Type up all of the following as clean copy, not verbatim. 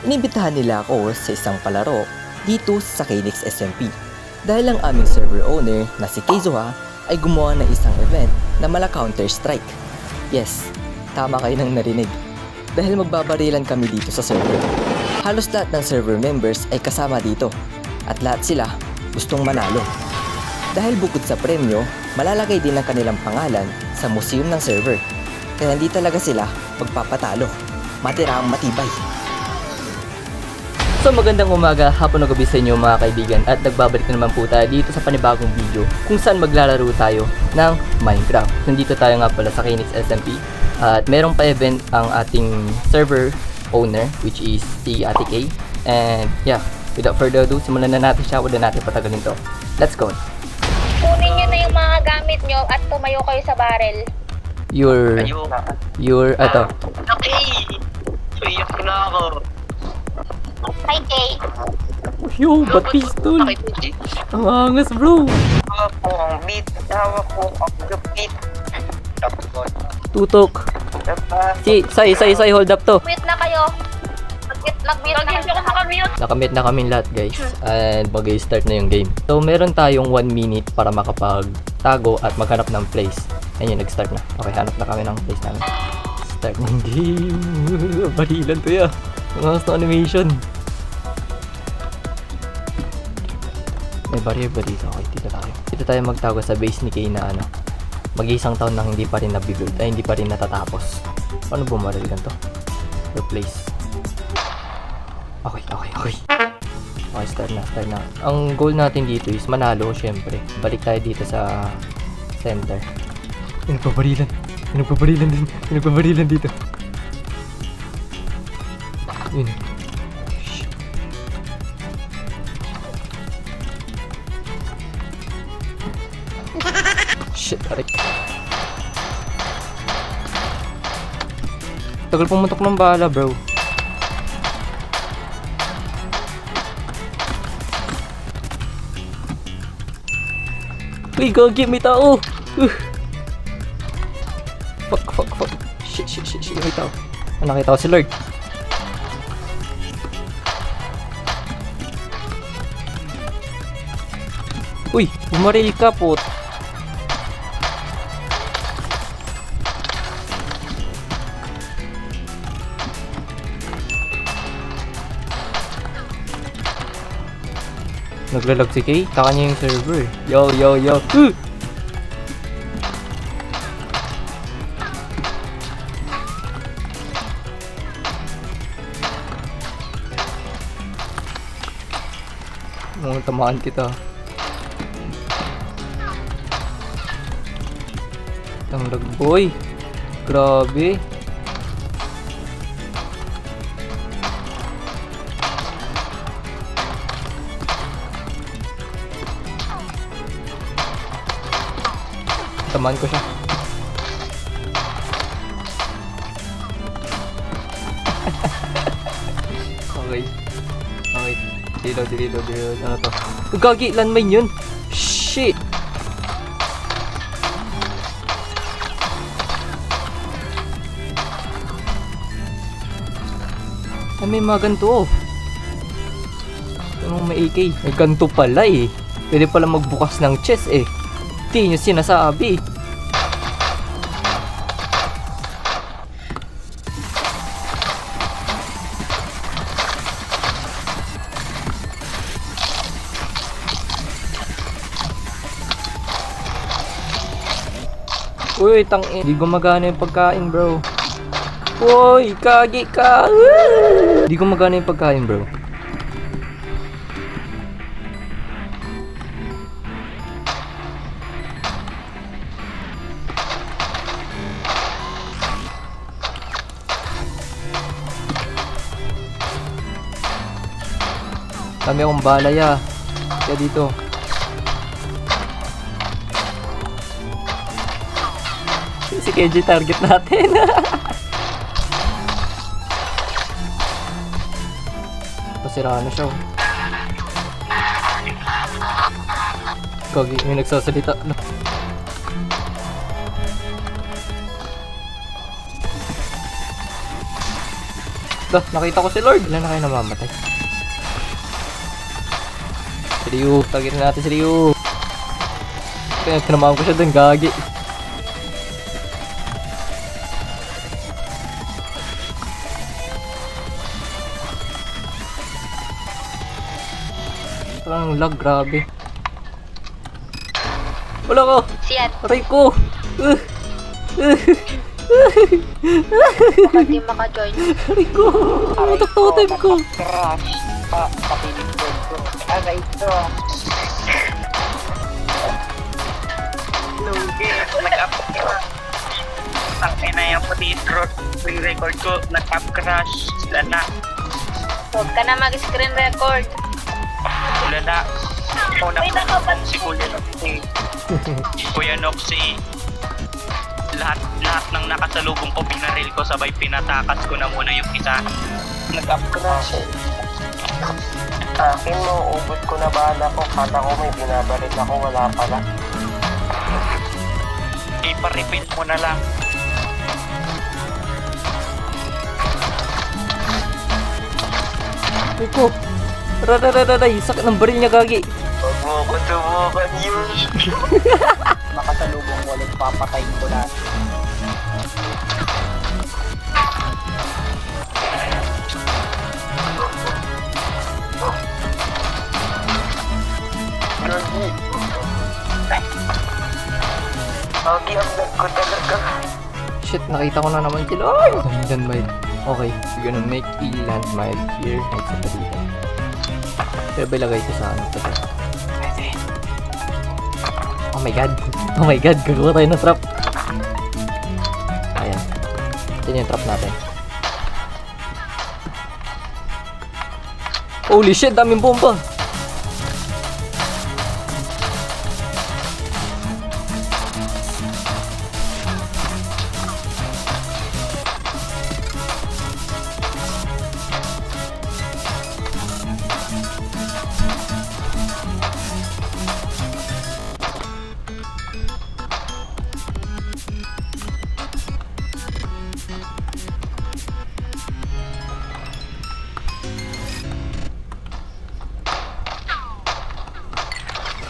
Inibitahan nila ako sa isang palaro dito sa Kynix SMP. Dahil ang aming server owner na si Keizoha ay gumawa ng isang event na mala Counter-Strike. Yes, tama kayo nang narinig. Dahil magbabarilan kami dito sa server. Halos lahat ng server members ay kasama dito at lahat sila gustong manalo. Dahil bukod sa premyo, malalagay din ang kanilang pangalan sa museum ng server. Kaya hindi talaga sila magpapatalo. Matira ang matibay. So magandang umaga, hapon o gabi sa inyo mga kaibigan at nagbabalik na naman po tayo dito sa panibagong video kung saan maglalaro tayo ng Minecraft. Nandito tayo nga pala sa Kynix SMP at merong pa-event ang ating server owner which is si Ate Kay. And yeah, without further ado, simulan na natin siya, wala natin patagalin to. Let's go! Kunin nyo na yung mga gamit nyo at tumayo kayo sa barrel. Your, ato. Okay! So, iyak na ako. Hi, Jay. Yo, ba't pistol? Ang angas bro! Hawak ko ang beat. Hawak ko ang beat. Tutok! Say, hold up to! Mute na kayo. Mag-mute na kayo. Nakamute na kami lahat guys and mag-start na yung game. So meron tayong 1 minute para makapagtago at maghanap ng place. Ayun, nag-start na. Okay, hanap na kami ng place namin. Start ng game. Barilan to ya. Ang angas na animation. May barrier ba dito? Okay, dito tayo. Dito tayo magtago sa base ni Kay na ano. Mag-iisang taon nang hindi pa rin nabibuild ay hindi pa rin natatapos. Paano bumaril ganito? Replace. Okay. Okay, start na. Ang goal natin dito is manalo, syempre. Balik tayo dito sa center. May nagpaparilan dito. Yun. Shit, aray. Tagal pumuntok ng bala, bro. Uy, gagi, may tao! Fuck. Shit, may tao. Nakita ko si Lord. Uy, bumaril ka po. Naglalag si Kay, taka niya yung server. Yo. Tamaan kita. Ang lag boy. Grabe. Tamaan ko siya. Okay. Reload. Ano to? Gagi, landmine yun. Shit. Ay, may mga ganito. Anong may AK? May ganito pala eh. Pwede pala magbukas ng chest eh. Di nyo sinasabi. Uy, di gumagana yung pagkain, bro. Uy, kagi ka. Di gumagana yung pagkain, bro. Kami akong balaya. Kaya dito. Si KJ target natin. Pasira na siya. Gagi, may nagsasalita. Dah, nakita ko si Lord. Ilan na kayo namamatay? Si Ryu. Tagirin natin si Ryu. Kaya tinamaan ko siya dun, gagi. Parang lag, grabe. Wala ko! Siyan, Aray ko! baka di maka-join. Aray ko! Matak-totem ko! Crash. Papilig ko. Aray ko. Lugi. Nag-up crash. Ang ina yung puti screen record ko. Nag-up crash. Wala na. Huwag ka na mag-screen record. Wala na. Wait, ako ba? Si Kuya Noxy. Kuya Noxy. Lahat ng nakasalubong ko binaril ko, sabay pinatakas ko na muna yung isa. Nag-up crash. Akin mo, ubod ko na bala ko. Kala ko may binabaril ako, wala pala. Ipa-repeat mo na lang. Aray ko! Rararararay! Sakit ng baril niya, gagi! Huwag mo ko subukan yun. Makasalubong mo, papatayin ko na. Gagi. Gagi, ang lag ko talaga. Shit, nakita ko na naman si Lord! Landmine. Okay, we're gonna make a landmine here. Ay, sa dito. Pero ba ilagay ko sa ano to? Oh my god! Oh my god! Gagawa tayo ng trap! Ayan. Ito yung trap natin. Holy shit! Daming bomba!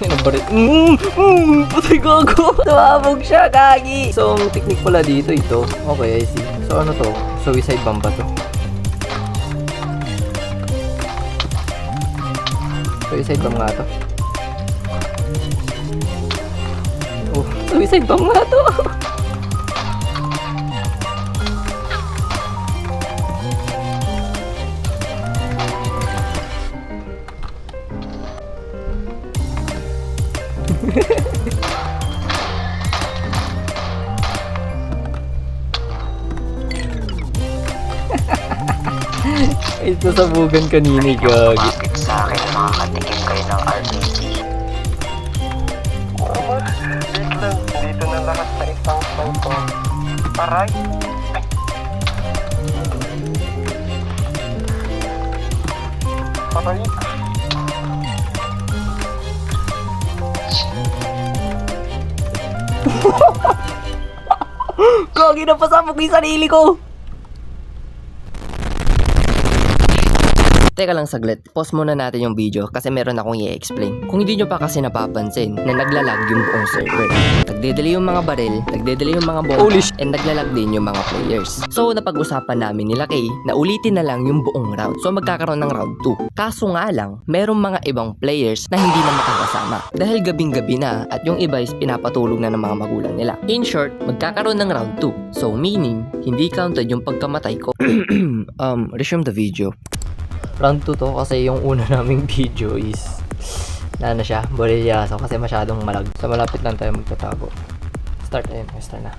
Nabarit. Patay gago. Tumabog siya, gagi. So, ang technique pala dito, ito. Okay, I see. So, ano to? Suicide bomb ba to? Suicide bomb nga to. Oh, suicide bomb nga to. Ay, sasabugan kanina, gagi. Bakit sa akin makakatikim kayo ng RPG? Oo, wait lang. Dito na lahat sa isang ko. Aray. Aray. Gagi, napasabog yung sarili ko. Teka lang saglit, pause muna natin yung video kasi meron akong i-explain. Kung hindi nyo pa kasi napapansin na naglalag yung buong server. Nagdedelay yung mga baril, nagdedelay yung mga bomba, and naglalag din yung mga players. So napag-usapan namin nila Kay na ulitin na lang yung buong round. So magkakaroon ng round 2. Kaso nga lang, merong mga ibang players na hindi na makakasama. Dahil gabing-gabi na at yung iba is pinapatulog na ng mga magulang nila. In short, magkakaroon ng round 2. So meaning, hindi counted yung pagkamatay ko. Resume the video. Round 2 to kasi yung una naming video is na siya, borilyaso kasi masyadong malag. So malapit lang tayo magtatago. Start, ayun, start na.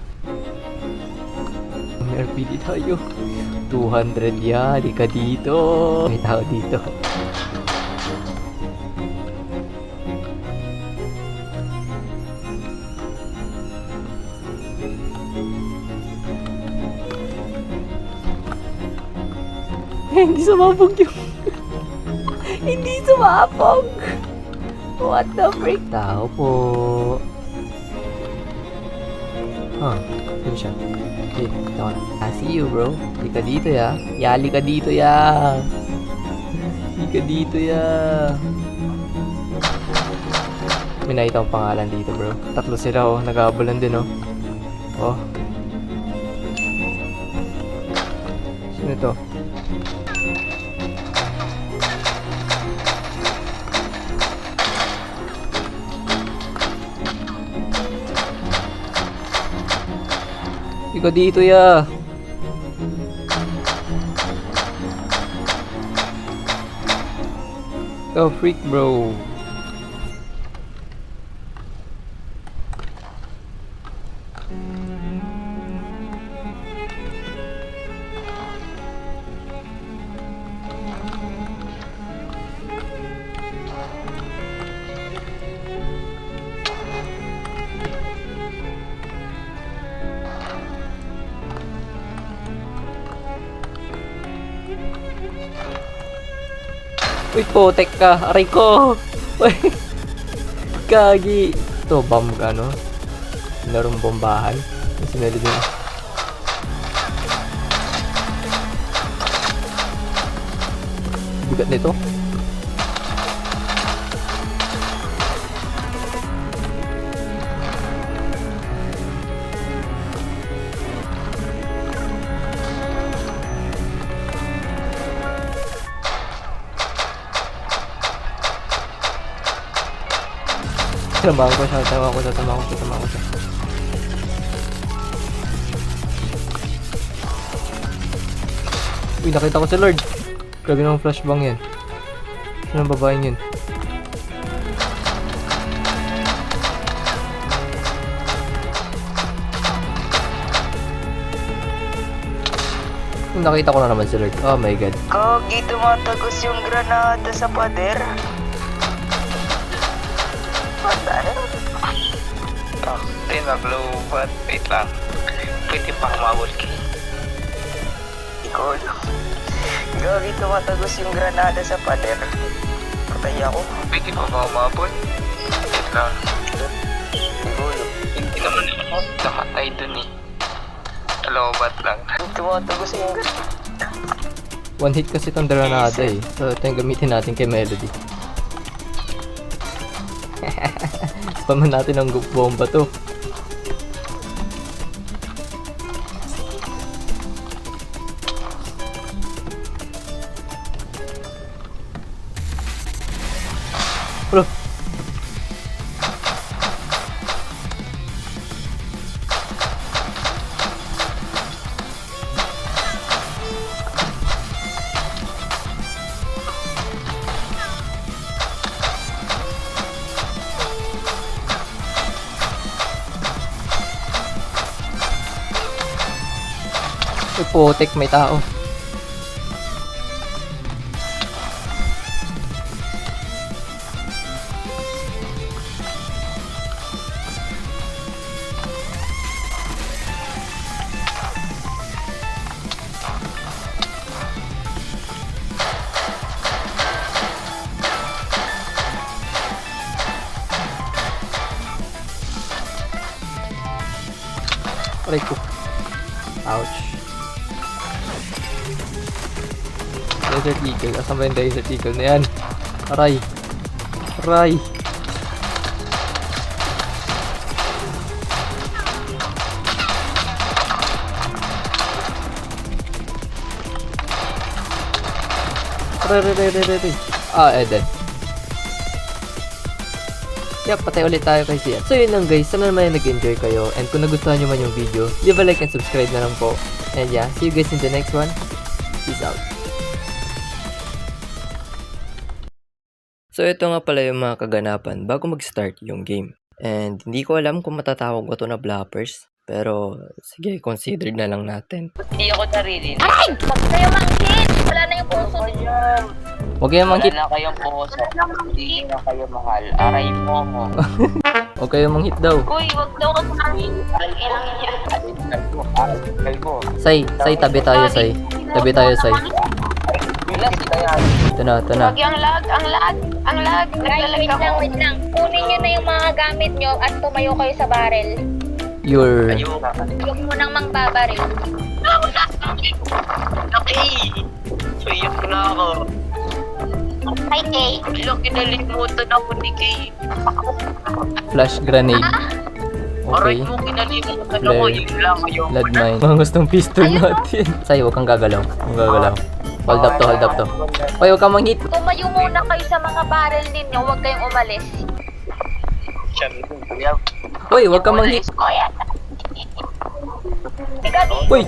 May RPD tayo. 200 yan, di ka dito. May tao dito. Hindi sumabog yung... Hindi sumabog! What the freak? Tao po. Yun siya. Okay, ito ka na. I see you, bro. Hindi ka dito, ya. Yali ka dito, ya. Hindi ka dito, ya. May nakita akong pangalan dito, bro. Tatlo sila, oh. Nag-aabulan din, oh. Oh. Sino to? Ikaw dito, ya. Ikaw freak, bro. Uy, potek ka. Aray ko. Uy. Gagi. Ito, bomb ka, no? Larong bombahan. Kasi meron din. Bigat nito. Tamahan ko siya. Uy, nakita ko si Lord. Grabe ng flashbang yan. Sino ang babaeng yun? Nakita ko na naman si Lord. Oh my god. Kagi, tumatagos yung granada sa pader. Patay. Nag-lobat. Wait lang. Pwede pa kumawal kayo. Ikaw lang. Gagi, tumatagos yung granada sa pader. Patay ako. Pwede pa kumawal. Wait lang. Ikaw lang. Hindi naman ako. Nakatay dun eh. Lobat lang. Tumatagos yung granada. One hit kasi itong granada eh. So ito yung gamitin natin kay Melody. Spaman natin ang bomba to. Bro. Putik, may tao. Aray ko. Ouch. Desert Eagle. Asan ba yung Desert Eagle na yan? Aray. Aray. Aray. Ah, dead. Yep, patay ulit tayo kay Sian. So yun lang guys, sana naman nag-enjoy kayo. And kung nagustuhan nyo man yung video, leave a like and subscribe na lang po. And yeah, see you guys in the next one. Peace out. So ito nga pala yung mga kaganapan bago mag-start yung game. And hindi ko alam kung matatawag ko to na bloppers. Pero sige, considered na lang natin. Hindi ako naririnig. Ay! Huwag kayo manghit! Wala na yung puso. Huwag kayong manghit. Wala na kayong puso. Hindi na kayo mahal. Aray mo mo. Huwag kayong manghit daw. Uy, huwag daw ka manghit. Kailang yan. Kalbo. Say, tabi tayo, Say. Tabi tayo, Say. Bilas kaya. Ito na. Wag yung lag. Guys, wait lang. Kunin nyo na yung mga gamit nyo at tumayo kayo sa barrel. your... Huwag mo nang mangbabaril. Okay! Suyak na ako. Hi, Kay. Look, kinalimutan ako ni Kay. flash grenade. Aray Okay. mo, kinalimutan ako. Lead. Yun lang, ayoko Lead na. mine. Mga gustong pistol natin. Say, huwag kang gagalaw. Huwag kang gagalaw. Hold up to, hold up to. Hoy, huwag kang manghit. Tumayo muna kayo sa mga barrel ninyo. Huwag kayong umalis. Hoy, huwag kang manghit. Ikaw, Uy!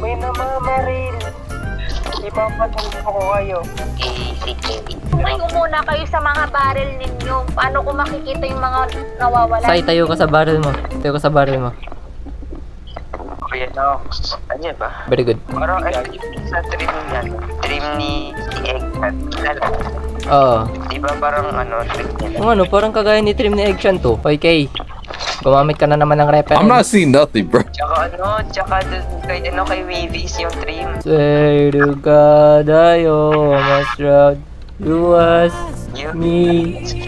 May namamaril. Ipapatulog ko kayo. tumayo muna kayo sa mga barrel ninyo. Paano ko makikita yung mga nawawala? Say, tayo ka sa barrel mo. Tayo ka sa barrel mo. Kuya Nox. Ano ba? Very good. Parang sa trim yan. Trim ni Eggman. Oo. Di ba parang trim niya? Kung ano, parang kagaya ni Trim ni Eggshan to. Hoy, Kay. Gumamit ka na naman ng reference. I'm not seeing nothing, bro. Tsaka dun kay Wavies yung trim. Swear ka dayo, mas proud luwas Yun. me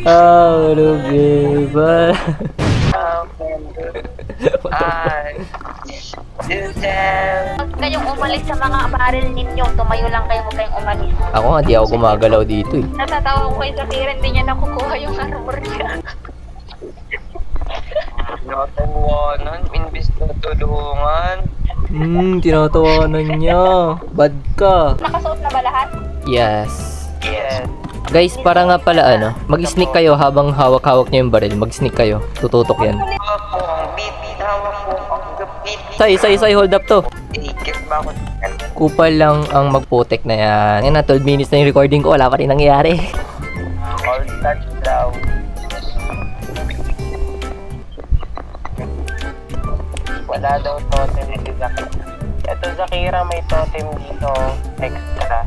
out of river. Ay. Do them. Huwag kayong umalis sa mga barrel ninyo. Tumayo lang kayo, huwag kayong umalis. Ako nga, di ako gumagalaw dito eh. Natatawa ko kayo sa Kiran, hindi niya nakukuha yung armor niya. Natawanan. Imbis na tulungan. Tinatawanan niya. Bad ka. Nakasuot na ba lahat? Yes. Yes. Guys, para nga pala mag-sneak kayo habang hawak-hawak niyo yung baril. Mag-sneak kayo. Tututok yan. Hawak po ang beat. Hawak po ang beat. Say, hold up to. Ikit ba ako? Kupal lang ang mag-putek na yan. Yan na, 12 minutes na yung recording ko. Wala pa rin nangyayari. All touch daw. Wala daw totem dito Zakira. Ito Zakira may totem dito extra.